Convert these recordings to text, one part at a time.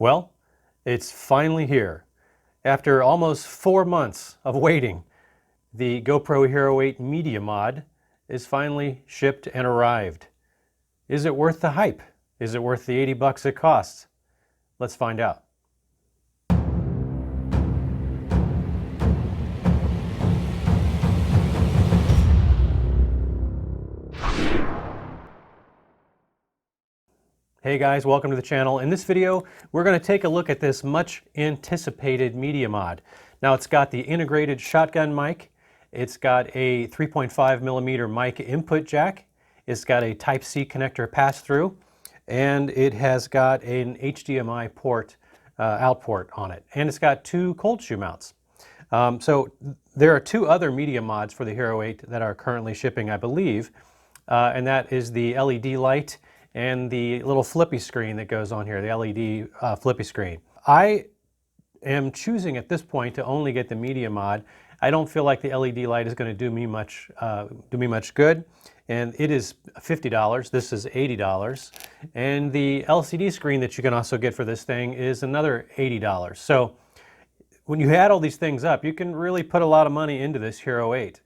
Well, it's finally here. After almost 4 months of waiting, the GoPro Hero 8 Media Mod is finally shipped and arrived. Is it worth the hype? Is it worth the $80 it costs? Let's find out. Hey guys, welcome to the channel. In this video, we're going to take a look at this much anticipated media mod. Now it's got the integrated shotgun mic, it's got a 3.5mm mic input jack, it's got a Type-C connector pass-through, and it has got an HDMI port, out port on it. And it's got two cold shoe mounts. So there are two other media mods for the Hero 8 that are currently shipping, I believe, and that is the LED light and the little flippy screen that goes on here, the LED flippy screen. I am choosing at this point to only get the media mod. I don't feel like the LED light is going to do me much good, and it is $50. This is $80, and the LCD screen that you can also get for this thing is another $80. So when you add all these things up, you can really put a lot of money into this Hero 8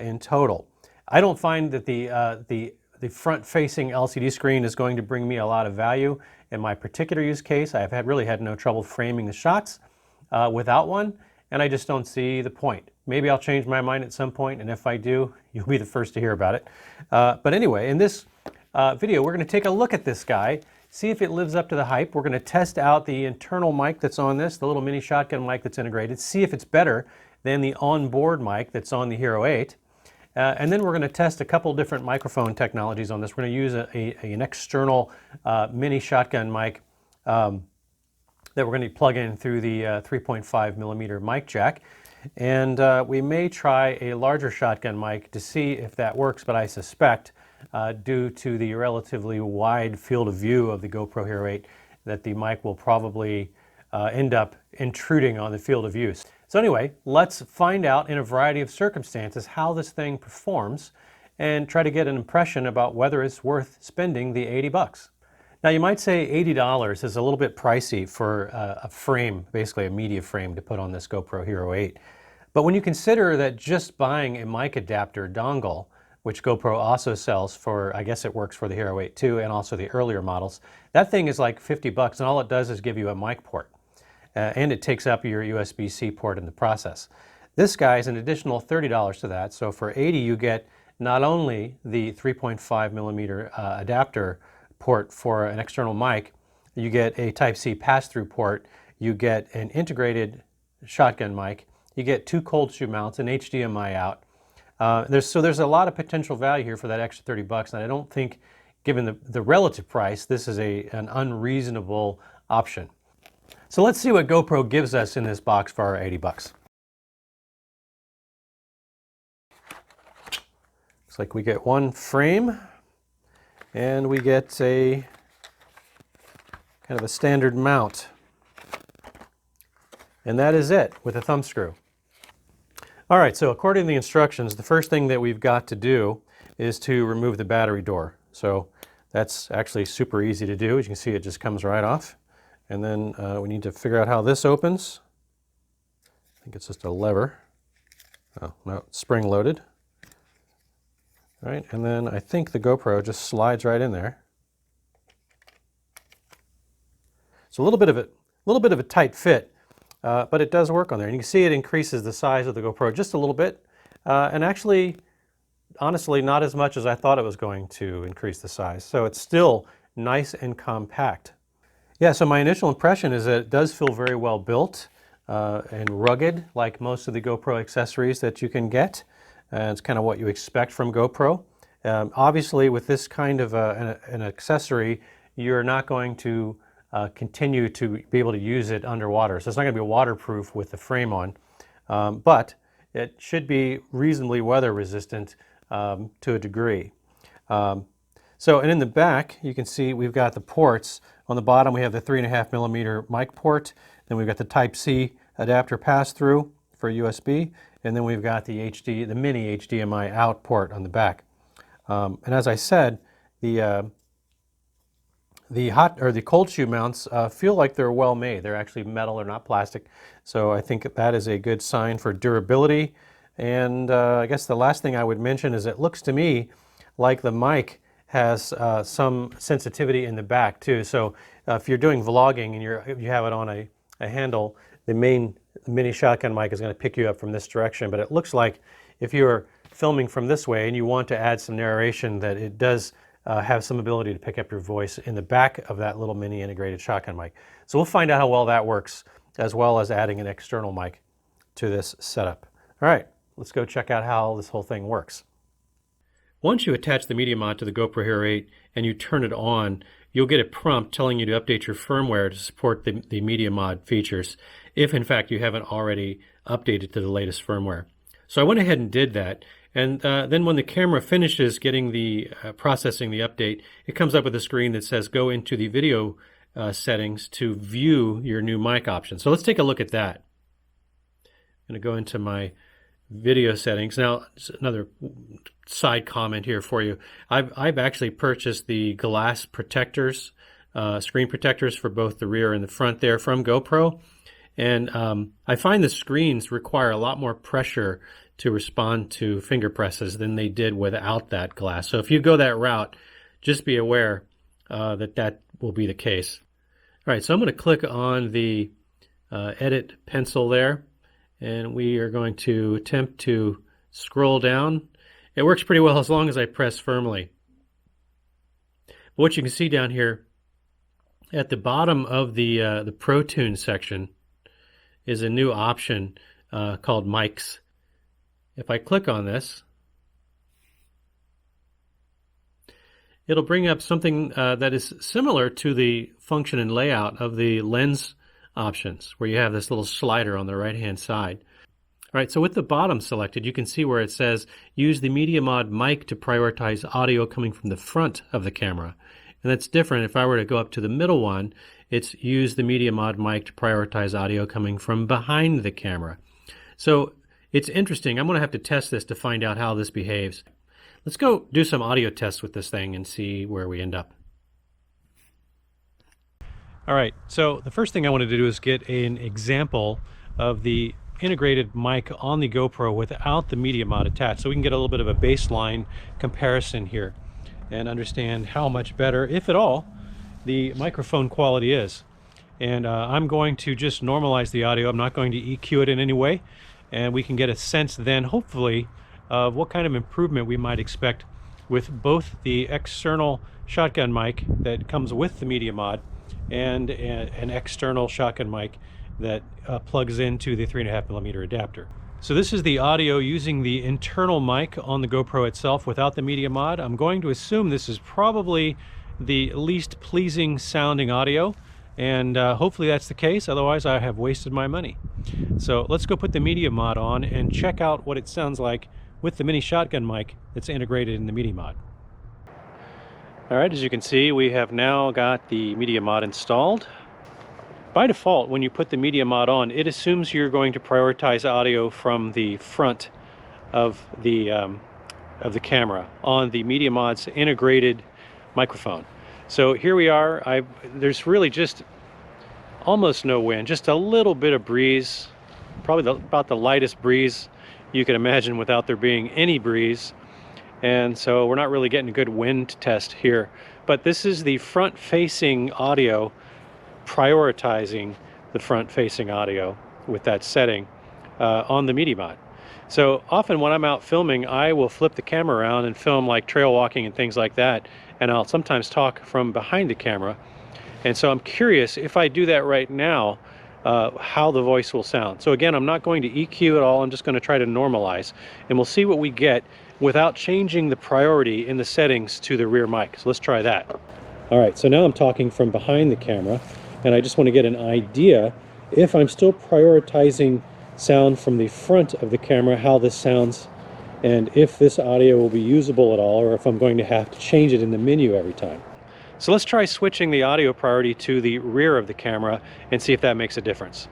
in total. I don't find that the front-facing LCD screen is going to bring me a lot of value. In my particular use case, I have really had no trouble framing the shots without one, and I just don't see the point. Maybe I'll change my mind at some point, and if I do, you'll be the first to hear about it. But anyway, in this video, we're going to take a look at this guy, see if it lives up to the hype. We're going to test out the internal mic that's on this, the little mini shotgun mic that's integrated, see if it's better than the onboard mic that's on the Hero 8. And then we're going to test a couple different microphone technologies on this. We're going to use an external mini shotgun mic that we're going to plug in through the 3.5mm mic jack. And we may try a larger shotgun mic to see if that works, but I suspect, due to the relatively wide field of view of the GoPro Hero 8, that the mic will probably end up intruding on the field of view. So anyway, let's find out in a variety of circumstances how this thing performs and try to get an impression about whether it's worth spending the $80. Now you might say $80 is a little bit pricey for a frame, basically a media frame to put on this GoPro Hero 8. But when you consider that just buying a mic adapter dongle, which GoPro also sells for, I guess it works for the Hero 8 too, and also the earlier models, that thing is like $50, and all it does is give you a mic port. And it takes up your USB-C port in the process. This guy is an additional $30 to that, so for $80 you get not only the 3.5mm adapter port for an external mic, you get a Type-C pass-through port, you get an integrated shotgun mic, you get two cold shoe mounts, an HDMI out. There's a lot of potential value here for that extra $30, and I don't think, given the relative price, this is an unreasonable option. So let's see what GoPro gives us in this box for our $80. Looks like we get one frame, and we get a kind of a standard mount. And that is it, with a thumb screw. All right, so according to the instructions, the first thing that we've got to do is to remove the battery door. So that's actually super easy to do. As you can see, it just comes right off. And then we need to figure out how this opens. I think it's just a lever. Oh, no, it's spring-loaded. All right, and then I think the GoPro just slides right in there. It's a little bit of a tight fit, but it does work on there. And you can see it increases the size of the GoPro just a little bit, and actually, honestly, not as much as I thought it was going to increase the size. So it's still nice and compact. Yeah, so my initial impression is that it does feel very well built and rugged, like most of the GoPro accessories that you can get. It's kind of what you expect from GoPro. Obviously, with this kind of an accessory, you're not going to continue to be able to use it underwater. So it's not going to be waterproof with the frame on, but it should be reasonably weather resistant to a degree. And in the back, you can see we've got the ports. On the bottom, we have the 3.5mm mic port. Then we've got the Type-C adapter pass-through for USB. And then we've got the mini HDMI out port on the back. And as I said, the The hot or the cold shoe mounts feel like they're well made. They're actually metal, they're not plastic. So I think that is a good sign for durability. And I guess the last thing I would mention is it looks to me like the mic has some sensitivity in the back too. So if you're doing vlogging and you have it on a handle, the main mini shotgun mic is going to pick you up from this direction. But it looks like if you're filming from this way and you want to add some narration, that it does have some ability to pick up your voice in the back of that little mini integrated shotgun mic. So we'll find out how well that works, as well as adding an external mic to this setup. All right, let's go check out how this whole thing works. Once you attach the media mod to the GoPro Hero 8 and you turn it on, you'll get a prompt telling you to update your firmware to support the media mod features, if in fact you haven't already updated to the latest firmware. So I went ahead and did that. And then when the camera finishes getting the processing the update, it comes up with a screen that says go into the video settings to view your new mic option. So let's take a look at that. I'm going to go into my video settings. Now, another side comment here for you. I've actually purchased the glass protectors, screen protectors for both the rear and the front there from GoPro. And I find the screens require a lot more pressure to respond to finger presses than they did without that glass. So if you go that route, just be aware that will be the case. All right, so I'm going to click on the edit pencil there, and we are going to attempt to scroll down. It works pretty well as long as I press firmly. What you can see down here at the bottom of the Pro Tune section is a new option called Mics. If I click on this, it'll bring up something that is similar to the function and layout of the lens options, where you have this little slider on the right-hand side. All right, so with the bottom selected, you can see where it says use the Media Mod mic to prioritize audio coming from the front of the camera. And that's different. If I were to go up to the middle one, it's use the Media Mod mic to prioritize audio coming from behind the camera. So it's interesting. I'm going to have to test this to find out how this behaves. Let's go do some audio tests with this thing and see where we end up. All right, so the first thing I wanted to do is get an example of the integrated mic on the GoPro without the media mod attached, so we can get a little bit of a baseline comparison here and understand how much better, if at all, the microphone quality is. And I'm going to just normalize the audio. I'm not going to EQ it in any way. And we can get a sense then, hopefully, of what kind of improvement we might expect with both the external shotgun mic that comes with the media mod and an external shotgun mic that plugs into the 3.5mm adapter. So this is the audio using the internal mic on the GoPro itself without the media mod. I'm going to assume this is probably the least pleasing sounding audio, and hopefully that's the case, otherwise I have wasted my money. So let's go put the media mod on and check out what it sounds like with the mini shotgun mic that's integrated in the media mod. All right, as you can see, we have now got the media mod installed. By default, when you put the media mod on, it assumes you're going to prioritize audio from the front of the camera on the media mod's integrated microphone. So here we are. There's really just almost no wind, just a little bit of breeze, probably about the lightest breeze you can imagine without there being any breeze. And so we're not really getting a good wind test here. But this is the front-facing audio, prioritizing the front-facing audio with that setting on the media mod. So often when I'm out filming, I will flip the camera around and film like trail walking and things like that, and I'll sometimes talk from behind the camera. And so I'm curious, if I do that right now, how the voice will sound. So again, I'm not going to EQ at all. I'm just going to try to normalize, and we'll see what we get without changing the priority in the settings to the rear mic. So let's try that. All right, so now I'm talking from behind the camera, and I just want to get an idea if I'm still prioritizing sound from the front of the camera, how this sounds, and if this audio will be usable at all, or if I'm going to have to change it in the menu every time. So let's try switching the audio priority to the rear of the camera and see if that makes a difference.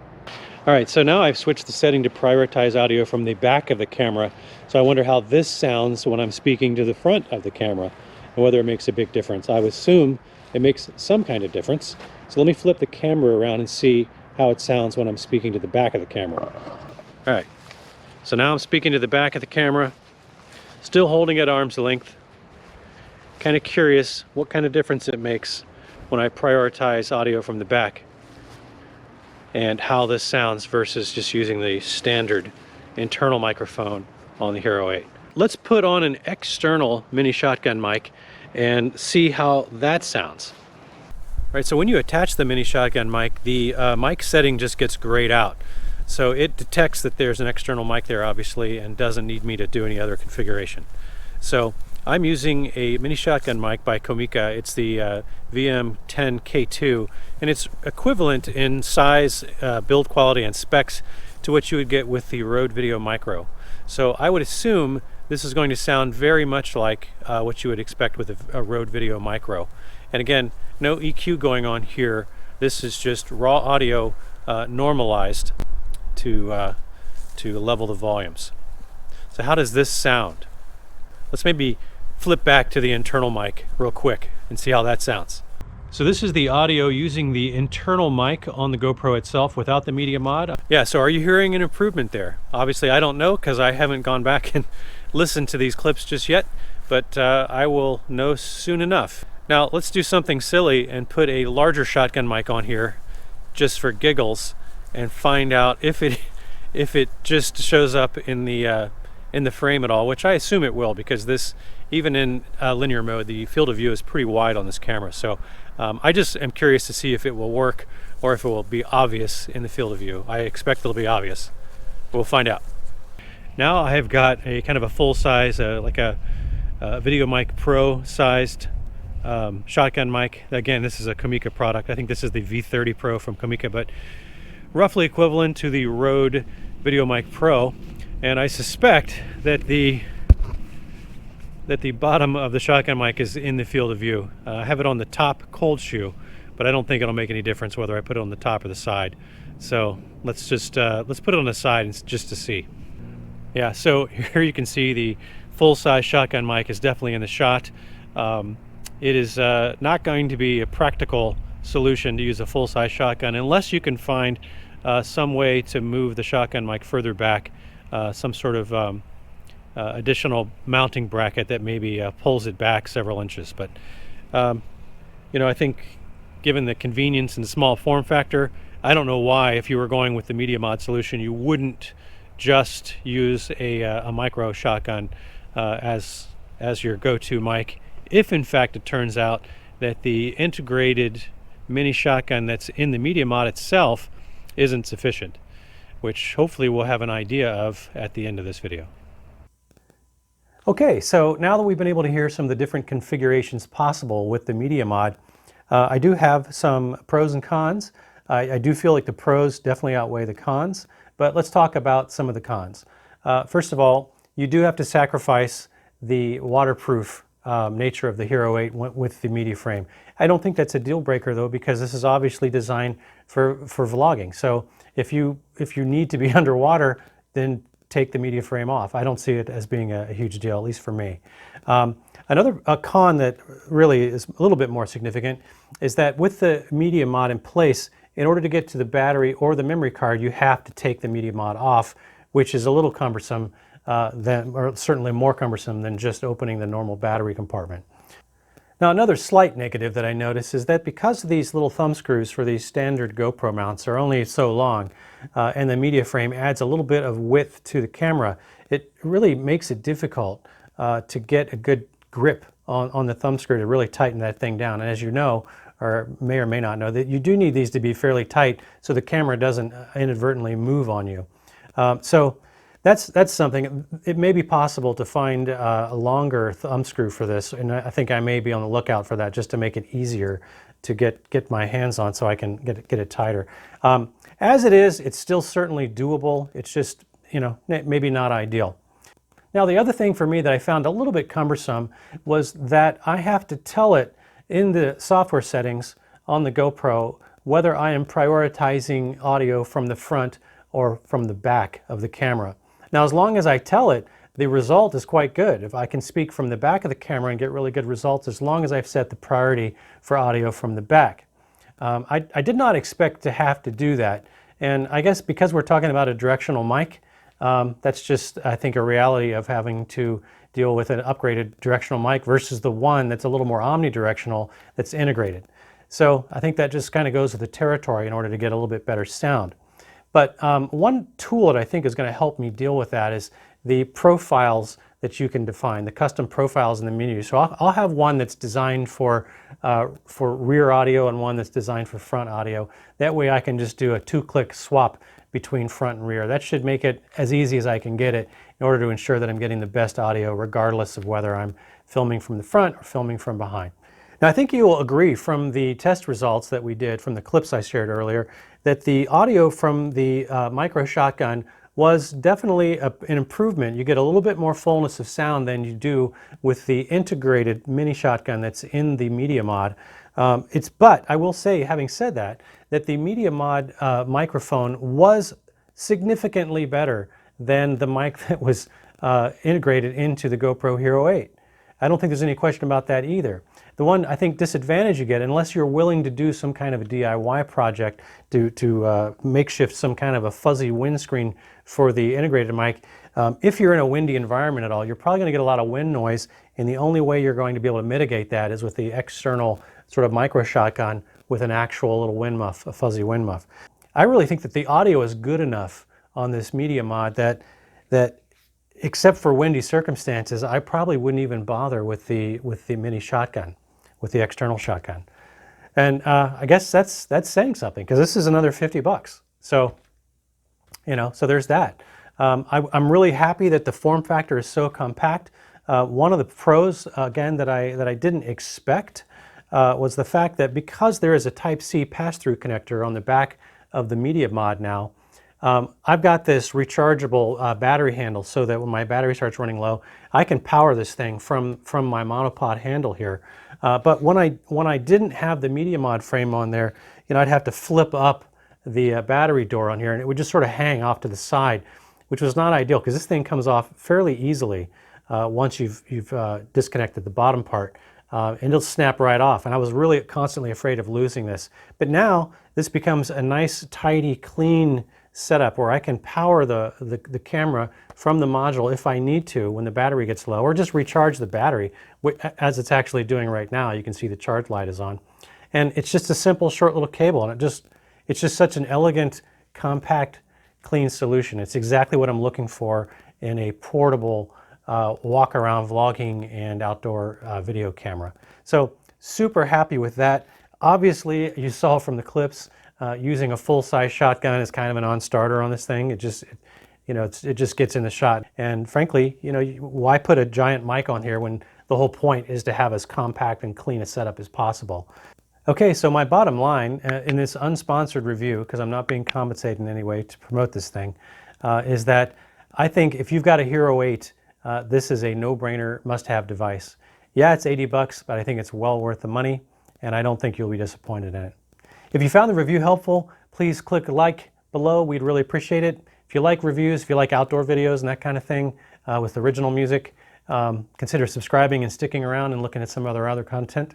All right, so now I've switched the setting to prioritize audio from the back of the camera. So I wonder how this sounds when I'm speaking to the front of the camera and whether it makes a big difference. I would assume it makes some kind of difference. So let me flip the camera around and see how it sounds when I'm speaking to the back of the camera. All right, so now I'm speaking to the back of the camera, still holding at arm's length. Kind of curious what kind of difference it makes when I prioritize audio from the back and how this sounds versus just using the standard internal microphone on the Hero8. Let's put on an external mini shotgun mic and see how that sounds. All right, so when you attach the mini shotgun mic, the mic setting just gets grayed out. So it detects that there's an external mic there, obviously, and doesn't need me to do any other configuration. So I'm using a mini shotgun mic by Comica. It's the VM10K2, and it's equivalent in size, build quality, and specs to what you would get with the Rode Video Micro. So I would assume this is going to sound very much like what you would expect with a Rode Video Micro. And again, no EQ going on here. This is just raw audio normalized to level the volumes. So how does this sound? Let's maybe flip back to the internal mic real quick and see how that sounds. So this is the audio using the internal mic on the GoPro itself without the media mod. Yeah, so are you hearing an improvement there? Obviously I don't know because I haven't gone back and listened to these clips just yet, but I will know soon enough. Now let's do something silly and put a larger shotgun mic on here just for giggles and find out if it just shows up in the frame at all, which I assume it will, because this, even in linear mode, the field of view is pretty wide on this camera. So I just am curious to see if it will work or if it will be obvious in the field of view. I expect it'll be obvious. We'll find out. Now I have got a kind of a full size, like a Video Mic Pro sized shotgun mic. Again, this is a Comica product. I think this is the V30 Pro from Comica, but roughly equivalent to the Rode Video Mic Pro. And I suspect that the bottom of the shotgun mic is in the field of view. I have it on the top cold shoe, but I don't think it'll make any difference whether I put it on the top or the side. So let's just let's put it on the side just to see. Yeah, so here you can see the full-size shotgun mic is definitely in the shot. It is not going to be a practical solution to use a full-size shotgun unless you can find some way to move the shotgun mic further back, some sort of additional mounting bracket that maybe pulls it back several inches. But you know, I think given the convenience and the small form factor, I don't know why, if you were going with the media mod solution, you wouldn't just use a micro shotgun as your go-to mic, if in fact it turns out that the integrated mini shotgun that's in the media mod itself isn't sufficient, which hopefully we'll have an idea of at the end of this video. Okay, so now that we've been able to hear some of the different configurations possible with the media mod, I do have some pros and cons. I do feel like the pros definitely outweigh the cons, but let's talk about some of the cons. First of all, you do have to sacrifice the waterproof nature of the Hero8 with the media frame. I don't think that's a deal breaker though, because this is obviously designed for vlogging. So if you need to be underwater, then take the media frame off. I don't see it as being a huge deal, at least for me. Another con that really is a little bit more significant is that with the media mod in place, in order to get to the battery or the memory card, you have to take the media mod off, which is a little cumbersome, or certainly more cumbersome than just opening the normal battery compartment. Now, another slight negative that I notice is that because these little thumb screws for these standard GoPro mounts are only so long, and the media frame adds a little bit of width to the camera, it really makes it difficult to get a good grip on the thumb screw to really tighten that thing down. And as you know, or may not know, that you do need these to be fairly tight so the camera doesn't inadvertently move on you. So that's something. It may be possible to find a longer thumb screw for this, and I think I may be on the lookout for that, just to make it easier to get my hands on, so I can get it tighter. As it is, it's still certainly doable. It's just, you know, maybe not ideal. Now, the other thing for me that I found a little bit cumbersome was that I have to tell it in the software settings on the GoPro whether I am prioritizing audio from the front or from the back of the camera. Now, as long as I tell it the result is quite good. If I can speak from the back of the camera and get really good results as long as I've set the priority for audio from the back. I did not expect to have to do that. And I guess because we're talking about a directional mic, that's just, I think, a reality of having to deal with an upgraded directional mic versus the one that's a little more omnidirectional that's integrated. So I think that just kind of goes with the territory in order to get a little bit better sound. But one tool that I think is going to help me deal with that is the profiles that you can define, the custom profiles in the menu. So I'll have one that's designed for rear audio and one that's designed for front audio. That way I can just do a 2-click swap between front and rear. That should make it as easy as I can get it in order to ensure that I'm getting the best audio regardless of whether I'm filming from the front or filming from behind. Now I think you will agree from the test results that we did, from the clips I shared earlier, that the audio from the micro shotgun was definitely an improvement. You get a little bit more fullness of sound than you do with the integrated mini shotgun that's in the Media Mod. But I will say, having said that, the Media Mod microphone was significantly better than the mic that was integrated into the GoPro Hero 8. I don't think there's any question about that either. The one, I think, disadvantage you get, unless you're willing to do some kind of a DIY project to makeshift some kind of a fuzzy windscreen for the integrated mic, if you're in a windy environment at all, you're probably going to get a lot of wind noise, and the only way you're going to be able to mitigate that is with the external sort of micro shotgun with an actual little wind muff, a fuzzy wind muff. I really think that the audio is good enough on this Media Mod that except for windy circumstances, I probably wouldn't even bother with the mini shotgun, with the external shotgun. And I guess that's saying something, because this is another $50. So, so there's that. I'm really happy that the form factor is so compact. One of the pros, again, that I didn't expect was the fact that because there is a Type-C pass-through connector on the back of the Media Mod now, I've got this rechargeable battery handle so that when my battery starts running low, I can power this thing from my monopod handle here. But when I didn't have the Media Mod frame on there, I'd have to flip up the battery door on here, and it would just sort of hang off to the side, which was not ideal because this thing comes off fairly easily once you've disconnected the bottom part. And it'll snap right off. And I was really constantly afraid of losing this. But now this becomes a nice, tidy, clean setup where I can power the camera from the module if I need to when the battery gets low, or just recharge the battery as it's actually doing right now. You can see the charge light is on. And it's just a simple, short little cable, and it's just such an elegant, compact, clean solution. It's exactly what I'm looking for in a portable walk around vlogging and outdoor video camera. So super happy with that. Obviously, you saw from the clips, using a full-size shotgun is kind of a non-starter on this thing. It just gets in the shot. And frankly, why put a giant mic on here when the whole point is to have as compact and clean a setup as possible? Okay, so my bottom line in this unsponsored review, because I'm not being compensated in any way to promote this thing, is that I think if you've got a Hero 8, this is a no-brainer, must-have device. Yeah, it's $80, but I think it's well worth the money, and I don't think you'll be disappointed in it. If you found the review helpful, please click like below. We'd really appreciate it. If you like reviews, if you like outdoor videos and that kind of thing with original music, consider subscribing and sticking around and looking at some other content.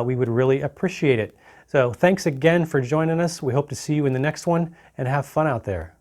We would really appreciate it. So thanks again for joining us. We hope to see you in the next one, and have fun out there.